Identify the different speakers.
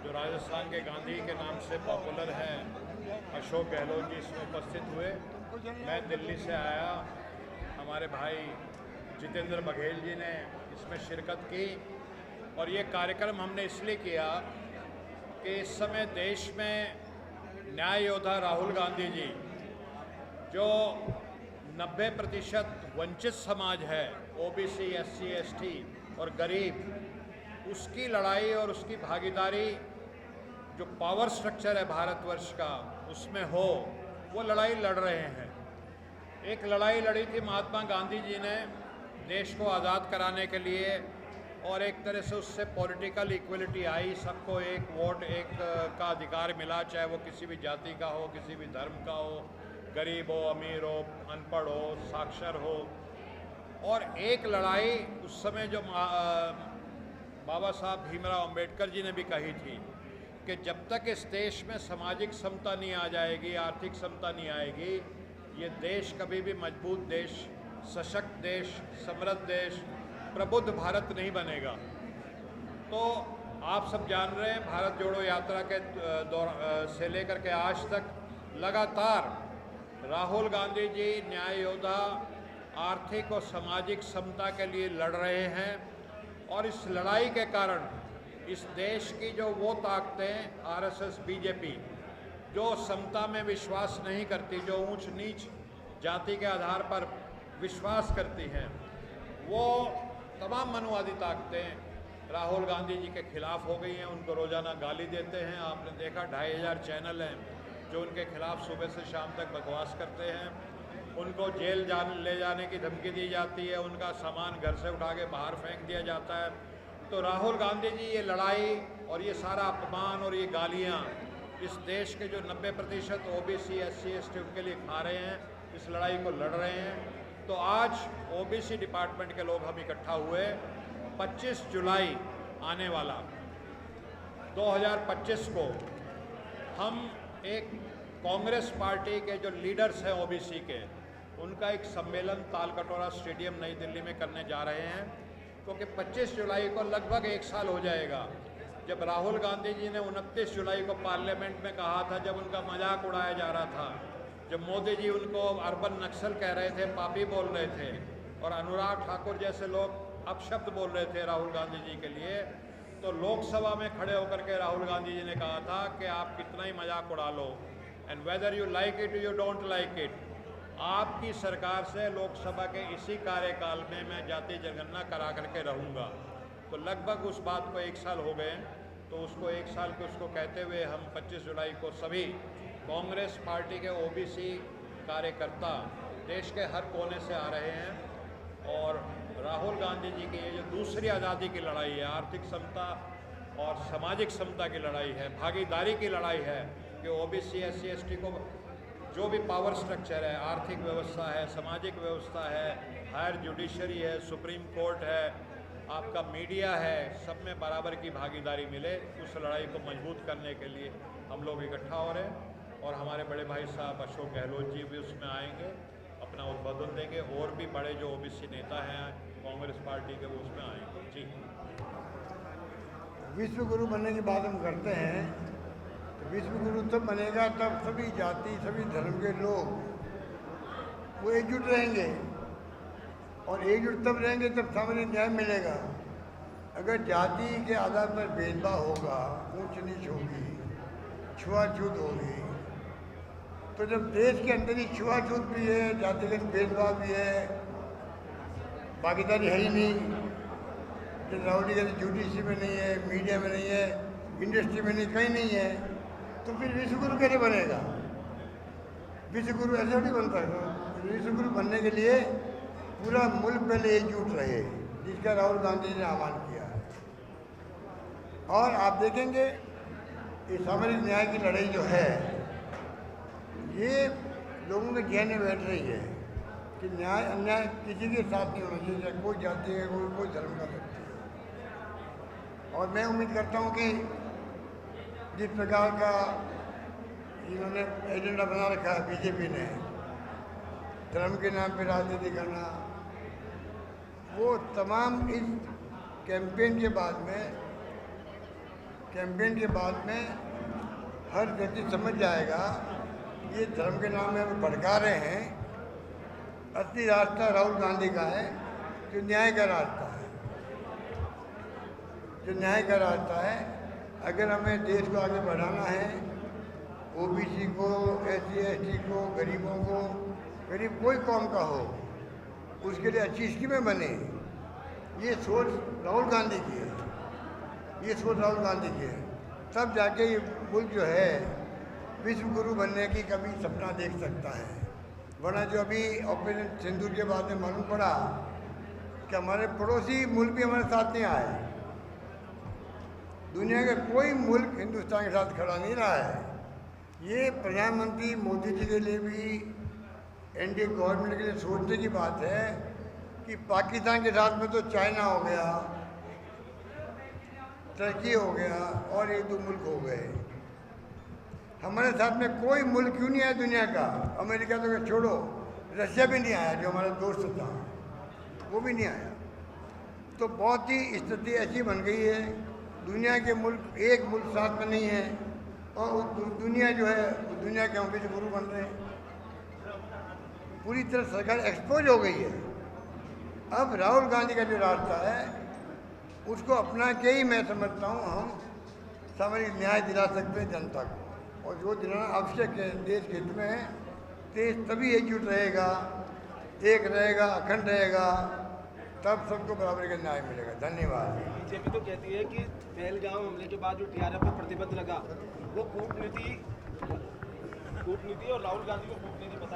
Speaker 1: जो राजस्थान के गांधी के नाम से पॉपुलर हैं, अशोक गहलोत जी इसमें उपस्थित हुए। मैं दिल्ली से आया, हमारे भाई जितेंद्र बघेल जी ने इसमें शिरकत की। और ये कार्यक्रम हमने इसलिए किया कि इस समय देश में न्याय योद्धा राहुल गांधी जी, जो 90% वंचित समाज है, ओबीसी, एससी, एसटी और गरीब, उसकी लड़ाई और उसकी भागीदारी जो पावर स्ट्रक्चर है भारतवर्ष का उसमें हो, वो लड़ाई लड़ रहे हैं। एक लड़ाई लड़ी थी महात्मा गांधी जी ने देश को आज़ाद कराने के लिए, और एक तरह से उससे पॉलिटिकल इक्वलिटी आई, सबको एक वोट, एक का अधिकार मिला, चाहे वो किसी भी जाति का हो, किसी भी धर्म का हो, गरीब हो, अमीर हो, अनपढ़ हो, साक्षर हो। और एक लड़ाई उस समय जो बाबा साहब भीमराव अंबेडकर जी ने भी कही थी कि जब तक इस देश में सामाजिक समता नहीं आ जाएगी, आर्थिक समता नहीं आएगी, ये देश कभी भी मजबूत देश, सशक्त देश, समृद्ध देश, प्रबुद्ध भारत नहीं बनेगा। तो आप सब जान रहे हैं, भारत जोड़ो यात्रा के से लेकर के आज तक लगातार राहुल गांधी जी न्याय योद्धा, आर्थिक और सामाजिक समता के लिए लड़ रहे हैं। और इस लड़ाई के कारण इस देश की जो वो ताकतें, आरएसएस, बीजेपी, जो समता में विश्वास नहीं करती, जो ऊंच नीच जाति के आधार पर विश्वास करती हैं, वो तमाम मनुवादी ताकतें राहुल गांधी जी के खिलाफ हो गई हैं। उनको रोज़ाना गाली देते हैं। आपने देखा 2500 चैनल हैं जो उनके खिलाफ सुबह से शाम तक बकवास करते हैं। उनको जेल ले जाने की धमकी दी जाती है, उनका सामान घर से उठा के बाहर फेंक दिया जाता है। तो राहुल गांधी जी ये लड़ाई और ये सारा अपमान और ये गालियाँ इस देश के जो 90% ओबीसी, एससी, एसटी उनके लिए खा रहे हैं, इस लड़ाई को लड़ रहे हैं। तो आज ओबीसी डिपार्टमेंट के लोग हम इकट्ठा हुए। 25 जुलाई आने वाला 2025 को हम एक कांग्रेस पार्टी के जो लीडर्स हैं ओबीसी के, उनका एक सम्मेलन तालकटोरा स्टेडियम नई दिल्ली में करने जा रहे हैं। क्योंकि 25 जुलाई को लगभग 1 साल हो जाएगा जब राहुल गांधी जी ने 29 जुलाई को पार्लियामेंट में कहा था, जब उनका मजाक उड़ाया जा रहा था, जब मोदी जी उनको अर्बन नक्सल कह रहे थे, पापी बोल रहे थे, और अनुराग ठाकुर जैसे लोग अपशब्द बोल रहे थे राहुल गांधी जी के लिए, तो लोकसभा में खड़े होकर के राहुल गांधी जी ने कहा था कि आप कितना ही मजाक उड़ा लो, and whether you like it you don't like it, आपकी सरकार से लोकसभा के इसी कार्यकाल में मैं जाति जनगणना करा करके रहूँगा। तो लगभग उस बात को 1 साल हो गए। तो उसको 1 साल के उसको कहते हुए हम 25 जुलाई को सभी कांग्रेस पार्टी के ओबीसी कार्यकर्ता देश के हर कोने से आ रहे हैं। और राहुल गांधी जी की ये जो दूसरी आज़ादी की लड़ाई है, आर्थिक समता और सामाजिक समता की लड़ाई है, भागीदारी की लड़ाई है, कि ओबीसी, एससी, एसटी को जो भी पावर स्ट्रक्चर है, आर्थिक व्यवस्था है, सामाजिक व्यवस्था है, हायर जुडिशरी है, सुप्रीम कोर्ट है, आपका मीडिया है, सब में बराबर की भागीदारी मिले, उस लड़ाई को मजबूत करने के लिए हम लोग इकट्ठा हो रहे हैं। और हमारे बड़े भाई साहब अशोक गहलोत जी भी उसमें आएंगे, अपना उद्बोधन देंगे, और भी बड़े जो ओबीसी नेता हैं कांग्रेस पार्टी के, वो उसमें आएंगे। जी,
Speaker 2: विश्व गुरु बनने की बात हम करते हैं, तो विश्व गुरु तब बनेगा तब सभी जाति, सभी धर्म के लोग वो एकजुट रहेंगे, और एकजुट तब रहेंगे तब सामाजिक न्याय मिलेगा। अगर जाति के आधार पर भेदभाव होगा, ऊंच नीच होगी, छुआछूत होगी, तो जब देश के अंदर ही छुआछूत भी है, जातिगत भेदभाव भी है, भागीदारी है ही नहीं, जब राहुल गांधी जुडिशरी में नहीं है, मीडिया में नहीं है, इंडस्ट्री में नहीं, कहीं नहीं है, तो फिर विश्व गुरु कैसे बनेगा? विश्व गुरु ऐसे नहीं बनता है। विश्व गुरु बनने के लिए पूरा मुल्क पहले एकजुट रहे, जिसका राहुल गांधी जी ने आह्वान किया है। और आप देखेंगे ये सामाजिक न्याय की लड़ाई जो है, ये लोगों के जहन में बैठ रही है कि न्याय अन्याय किसी के साथ नहीं होना चाहिए, चाहे कोई जाति है, कोई धर्म का व्यक्ति है। और मैं उम्मीद करता हूँ कि जिस प्रकार का इन्होंने एजेंडा बना रखा है बीजेपी ने, धर्म के नाम पर राजनीति करना, वो तमाम इस कैंपेन के बाद में कैंपेन के बाद में हर व्यक्ति समझ जाएगा ये धर्म के नाम में हमें भड़का रहे हैं। असली रास्ता राहुल गांधी का है, जो न्याय का रास्ता है, जो न्याय का रास्ता है। अगर हमें देश को आगे बढ़ाना है, ओबीसी को, SC ST को, गरीबों को, गरीब कोई कौम का हो, उसके लिए अच्छी स्कीमें बने, ये सोच राहुल गांधी की है, ये सोच राहुल गांधी की है। तब जाके ये मुल्क जो है विश्व गुरु बनने की कभी सपना देख सकता है। वरना जो अभी ऑपरेशन सिंदूर के बाद में मालूम पड़ा कि हमारे पड़ोसी मुल्क भी हमारे साथ नहीं आए। दुनिया का कोई मुल्क हिंदुस्तान के साथ खड़ा नहीं रहा है। ये प्रधानमंत्री मोदी जी के लिए भी, NDA गवर्नमेंट के लिए सोचने की बात है कि पाकिस्तान के साथ में तो चाइना हो गया, टर्की हो गया और 1-2 मुल्क हो गए। हमारे साथ में कोई मुल्क क्यों नहीं आया दुनिया का? अमेरिका तो छोड़ो, रशिया भी नहीं आया, जो हमारा दोस्त था वो भी नहीं आया। तो बहुत ही स्थिति ऐसी बन गई है, दुनिया के मुल्क, एक मुल्क साथ में नहीं है और दुनिया जो है दुनिया के हम भी गुरु बन रहे हैं। पूरी तरह सरकार एक्सपोज हो गई है। अब राहुल गांधी का जो रास्ता है उसको अपना के ही मैं समझता हूँ हम सामाजिक न्याय दिला सकते हैं जनता को, और जो दिलाना आवश्यक है देश के हित में है। देश तभी एकजुट रहेगा, एक रहेगा, अखंड रहेगा, तब सबको बराबरी का न्याय मिलेगा। धन्यवाद।
Speaker 3: बीजेपी तो कहती है कि पहलगाम हमले के बाद जो TRF पर प्रतिबंध लगा वो कूटनीति और राहुल गांधी को कूटनीति